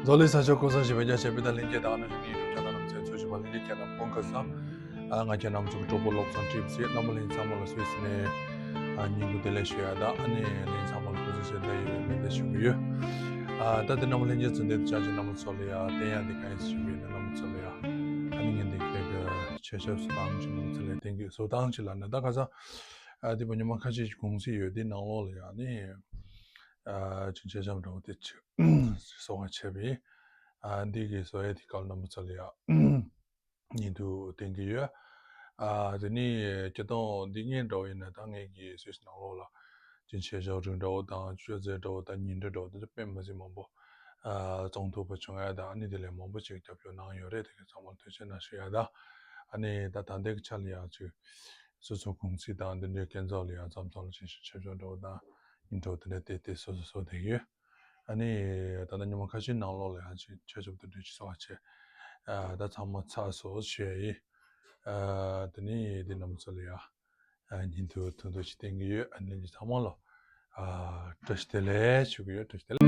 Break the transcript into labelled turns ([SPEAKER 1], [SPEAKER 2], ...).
[SPEAKER 1] Zoli sajo kosa shibeja shebeda linje dana shini YouTube channel namse choji ba linje kya nam pongkasa nga kya nam chuk topo loksan tips ye namu lin samol Swiss ne nyingu dele shya da ane lin samol position da ye mende shubiyo da de namu linje zende chaji namu soli ya tenya de kai shubiyo namu soli ya ani ngende kega cheshep sudang chi namu soli thank you so dang chi lana da kaza di banyo ma kaji gongsi yo di nanglo le ya ni 진짜점 너무 됐죠. 송아 채비 안디게 소에 디칼 너무 잘이야. 니도 땡기요. 드니 저도 니년도 있는 당에기 스위스 나로라. 진짜저 정도 당 주제도 당 년도 도 변하지 뭐. 정도 보충해야 아니들의 뭐 직접 나요래 되게 정말 되잖아 쉬야다. 아니 다 단대 차리야 주 소소 공시다 안데 견자리야 잠살 진짜 최저도 다 인터넷에 대해서 되게 아니 다른 좀 가진 나올래 아주 최저도 되지 소아체 다 참마 차서 쉐이 드니 디남설이야 인도 도도치 땡기요 안는지 참말로 트스텔레 주기요 트스텔레